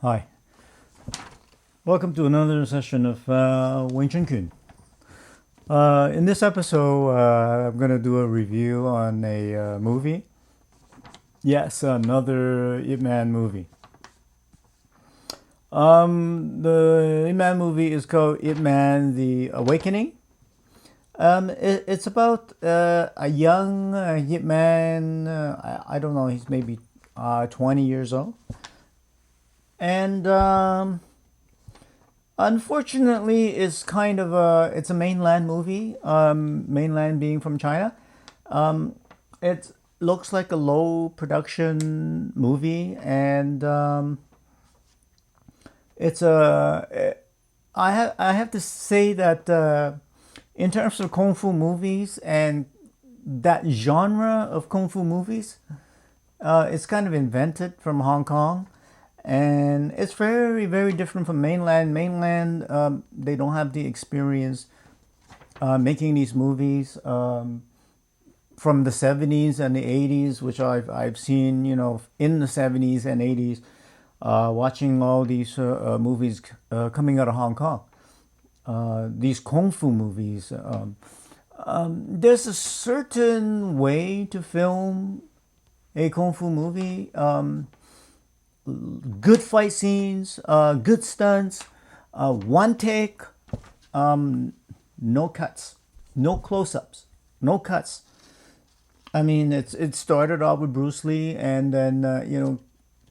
Hi, welcome to another session of Wing Chun Kun. In this episode, I'm going to do a review on a movie. Yes, another Ip Man movie. The Ip Man movie is called Ip Man The Awakening. It's about a young Ip Man, I don't know, he's maybe 20 years old. And unfortunately, it's a mainland movie. Mainland being from China, it looks like a low production movie, and it's a. I have to say that in terms of kung fu movies and that genre of kung fu movies, it's kind of invented from Hong Kong, and it's very, very different from mainland. Mainland, they don't have the experience making these movies from the 70s and the 80s, which I've seen, in the 70s and 80s, watching all these movies coming out of Hong Kong. These kung fu movies. There's a certain way to film a kung fu movie. Good fight scenes, good stunts, one take, no cuts, no close-ups, no cuts. I mean, it started off with Bruce Lee, and then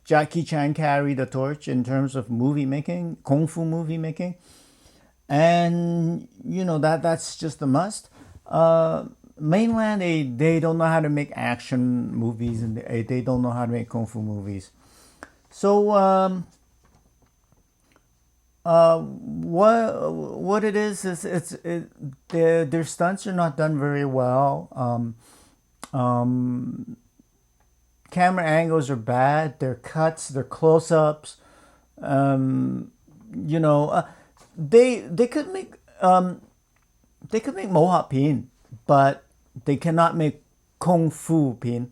Jackie Chan carried the torch in terms of movie making, kung fu movie making, and that's just a must. Mainland, they don't know how to make action movies, and they don't know how to make kung fu movies. So what it is their stunts are not done very well. Camera angles are bad. Their cuts, their close-ups. You know, they could make Mohawk Pin, but they cannot make Kung Fu Pin.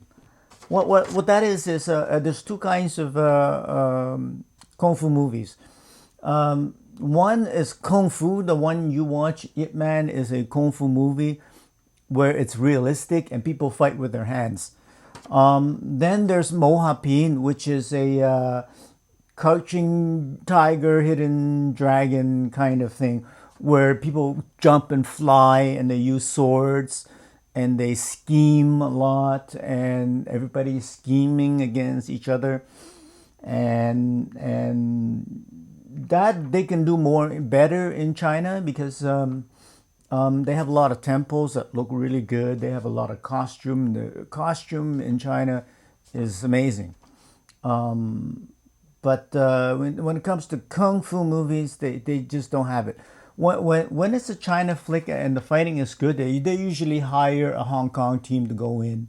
What that is there's two kinds of kung fu movies. One is kung fu. The one you watch, Ip Man, is a kung fu movie where it's realistic and people fight with their hands. Then there's Mohawk Pin, which is a crouching tiger, hidden dragon kind of thing, where people jump and fly and they use swords and they scheme a lot, and everybody's scheming against each other, and that they can do more better in China because they have a lot of temples that look really good. They have a lot of costume. The costume in China is amazing. But when it comes to kung fu movies, they just don't have it. When it's a China flick and the fighting is good, they usually hire a Hong Kong team to go in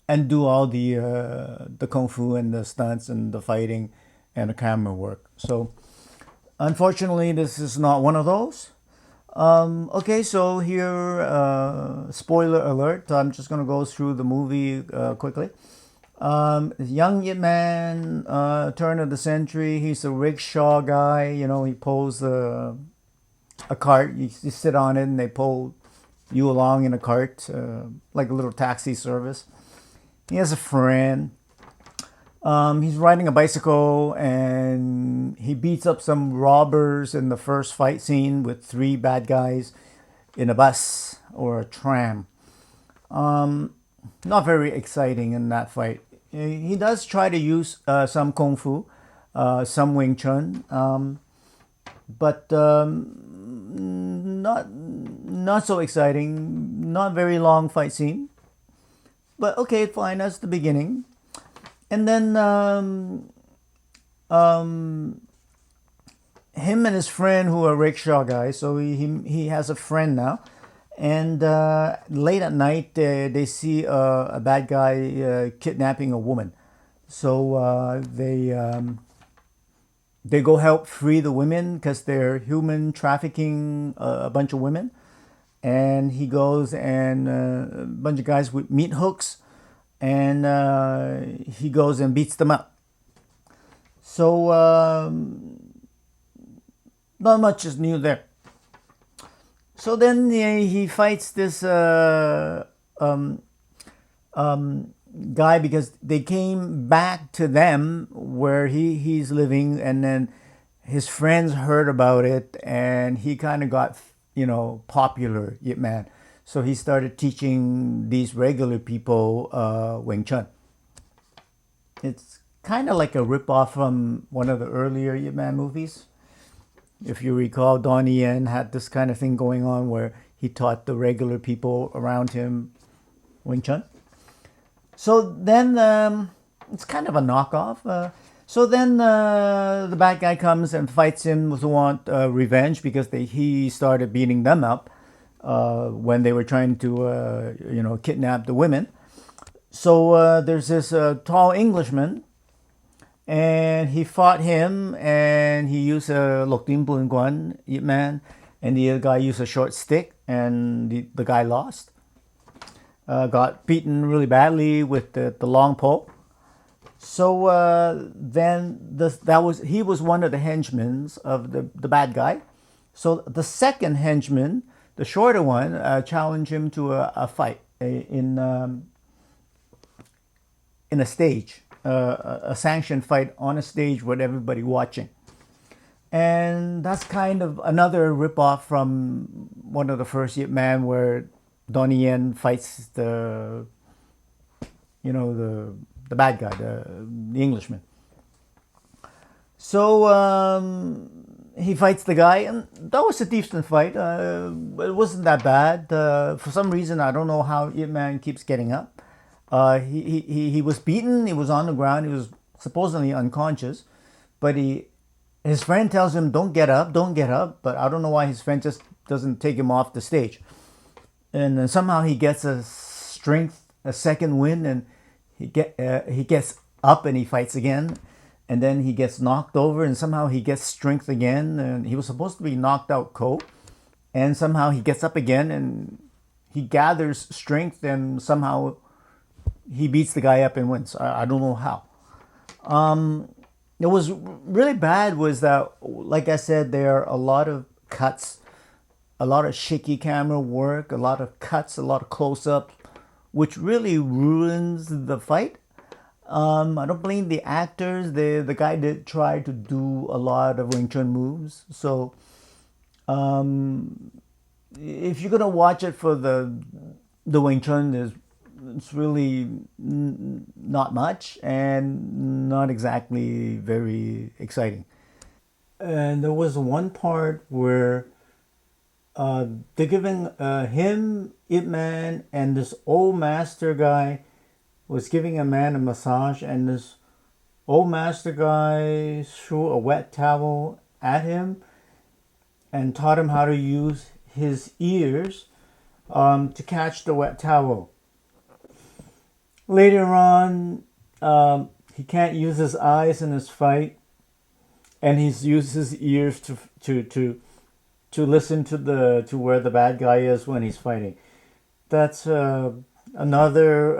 and do all the kung fu and the stunts and the fighting and the camera work. So unfortunately, this is not one of those. Okay, so here, spoiler alert. I'm just gonna go through the movie quickly. Young Ip Man, turn of the century. He's a rickshaw guy. He pulls a cart. You sit on it, and they pull you along in a cart, like a little taxi service. He has a friend. He's riding a bicycle, and he beats up some robbers in the first fight scene with three bad guys in a bus or a tram. Not very exciting in that fight. He does try to use some kung fu, some Wing Chun, but not so exciting. Not very long fight scene, but okay, fine. That's the beginning, and then him and his friend, who are rickshaw guys. So he has a friend now, and late at night they see a bad guy kidnapping a woman. So they go help free the women because they're human trafficking a bunch of women. And he goes, and a bunch of guys with meat hooks, and he goes and beats them up. So not much is new there. So then he fights this guy because they came back to them where he's living, and then his friends heard about it, and he kind of got popular, Yip Man. So he started teaching these regular people Wing Chun. It's kind of like a ripoff from one of the earlier Yip Man movies. If you recall, Donnie Yen had this kind of thing going on where he taught the regular people around him Wing Chun. So then it's kind of a knockoff. So then the bad guy comes and fights him to want revenge because he started beating them up when they were trying to kidnap the women. So there's this tall Englishman, and he fought him, and he used a Lok Tim Bun Guan, Yip Man, and the other guy used a short stick, and the guy lost. Got beaten really badly with the long pole. So then he was one of the henchmen of the bad guy. So the second henchman, the shorter one, challenged him to a fight in a stage, a sanctioned fight on a stage with everybody watching. And that's kind of another ripoff from one of the first Yip Man where Donnie Yen fights the bad guy, the Englishman. So he fights the guy, and that was a decent fight. It wasn't that bad. For some reason, I don't know how Yip Man keeps getting up. He was beaten. He was on the ground. He was supposedly unconscious, but his friend tells him, "Don't get up, don't get up." But I don't know why his friend just doesn't take him off the stage. And then somehow he gets a second win, and he gets up and he fights again, and then he gets knocked over, and somehow he gets strength again. And he was supposed to be knocked out cold, and somehow he gets up again, and he gathers strength, and somehow he beats the guy up and wins. I don't know how. It was really bad was that, like I said, there are a lot of cuts, a lot of shaky camera work, a lot of cuts, a lot of close-ups, which really ruins the fight. I don't blame the actors. The guy did try to do a lot of Wing Chun moves. So if you're gonna watch it for the Wing Chun, it's really not much and not exactly very exciting. And there was one part where they're giving him, Ip Man, and this old master guy was giving a man a massage, and this old master guy threw a wet towel at him and taught him how to use his ears to catch the wet towel. Later on, he can't use his eyes in his fight, and he's used his ears to listen to where the bad guy is when he's fighting. That's another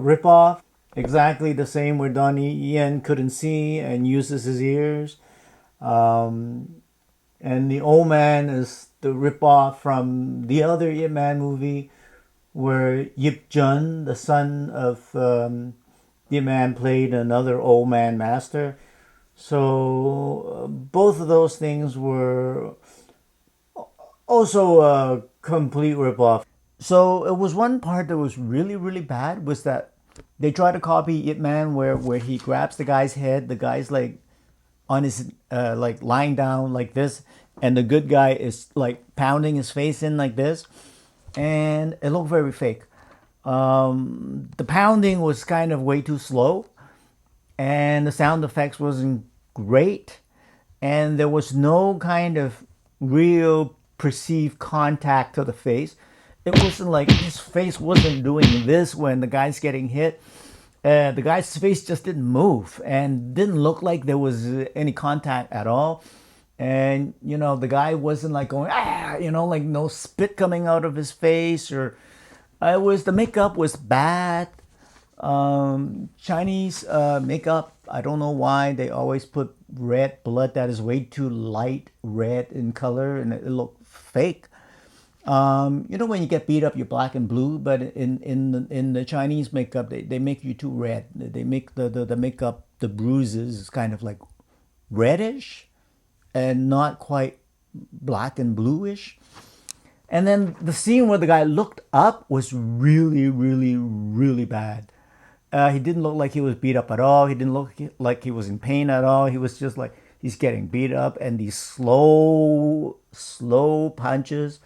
ripoff. Exactly the same where Donnie Yen couldn't see and uses his ears. And the old man is the ripoff from the other Yip Man movie where Yip Jun, the son of Yip Man, played another old man master. So both of those things were also a complete ripoff. So it was one part that was really, really bad was that they try to copy Yip Man where he grabs the guy's head, the guy's like on his like lying down like this, and the good guy is like pounding his face in like this, and it looked very fake. The pounding was kind of way too slow, and the sound effects wasn't great, and there was no kind of real perceived contact to the face. It wasn't like his face wasn't doing this when the guy's getting hit. The guy's face just didn't move and didn't look like there was any contact at all. And, the guy wasn't like going, like no spit coming out of his face, or the makeup was bad. Chinese makeup, I don't know why they always put red blood that is way too light red in color and it look fake. You know when you get beat up, you're black and blue, but in the Chinese makeup, they make you too red. They make the makeup, the bruises is kind of like reddish and not quite black and bluish. And then the scene where the guy looked up was really, really, really bad. He didn't look like he was beat up at all. He didn't look like he was in pain at all. He was just like he's getting beat up, and these slow punches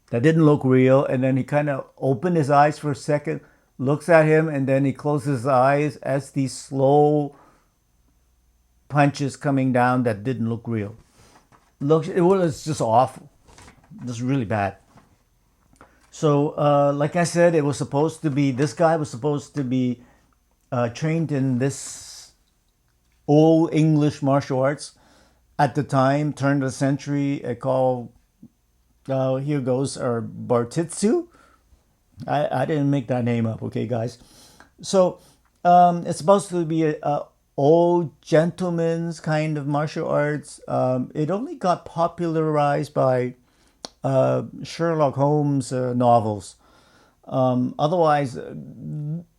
that didn't look real. And then he kind of opened his eyes for a second, looks at him, and then he closes his eyes as these slow punches coming down that didn't look real. It was just awful. It was really bad. So, like I said, it was supposed to be this guy was supposed to be trained in this old English martial arts at the time, turn of the century, called here goes our Bartitsu. I didn't make that name up, okay, guys. So it's supposed to be a old gentleman's kind of martial arts. It only got popularized by Sherlock Holmes novels. Otherwise,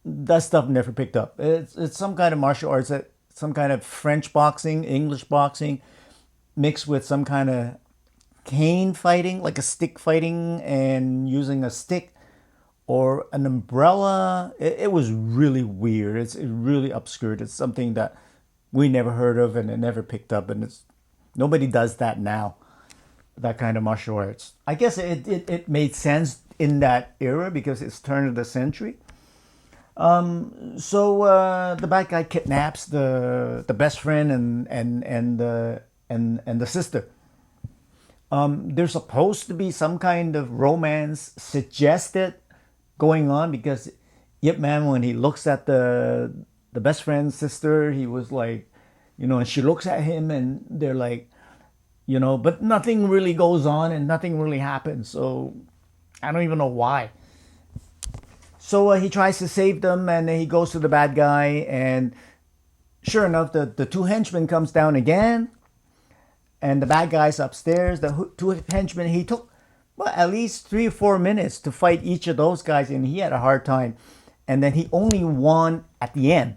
that stuff never picked up. It's some kind of martial arts, some kind of French boxing, English boxing, mixed with some kind of cane fighting, like a stick fighting and using a stick or an umbrella. It was really weird. It's really obscure. It's something that we never heard of and it never picked up. And nobody does that now, that kind of martial arts. I guess it made sense in that era because it's turn of the century. So the bad guy kidnaps the best friend and the sister. There's supposed to be some kind of romance suggested going on because Yip Man, when he looks at the best friend's sister, he was like, and she looks at him and they're like, but nothing really goes on and nothing really happens. So I don't even know why. So he tries to save them and he goes to the bad guy and sure enough, the two henchmen comes down again and the bad guy's upstairs. The two henchmen, he took at least 3 or 4 minutes to fight each of those guys and he had a hard time. And then he only won at the end.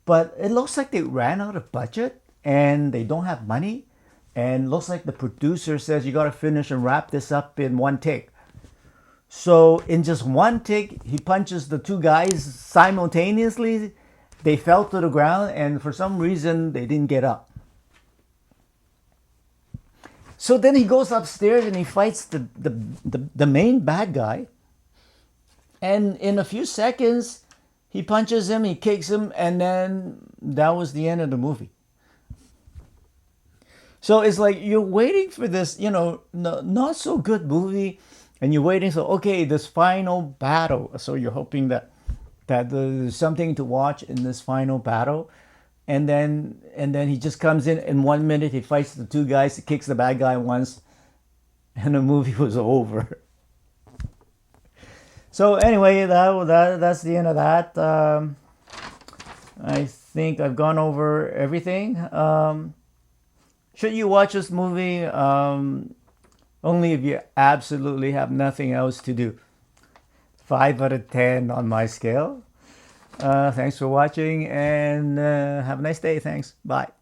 But it looks like they ran out of budget and they don't have money. And looks like the producer says you got to finish and wrap this up in one take. So in just one take, he punches the two guys simultaneously. They fell to the ground and for some reason they didn't get up. So then he goes upstairs and he fights the main bad guy. And in a few seconds, he punches him, he kicks him, and then that was the end of the movie. So it's like you're waiting for this, not so good movie, and you're waiting. So okay, this final battle. So you're hoping that there's something to watch in this final battle, and then he just comes in 1 minute. He fights the two guys, he kicks the bad guy once, and the movie was over. So anyway, that's the end of that. I think I've gone over everything. Should you watch this movie? Only if you absolutely have nothing else to do. 5 out of 10 on my scale. Thanks for watching and have a nice day. Thanks. Bye.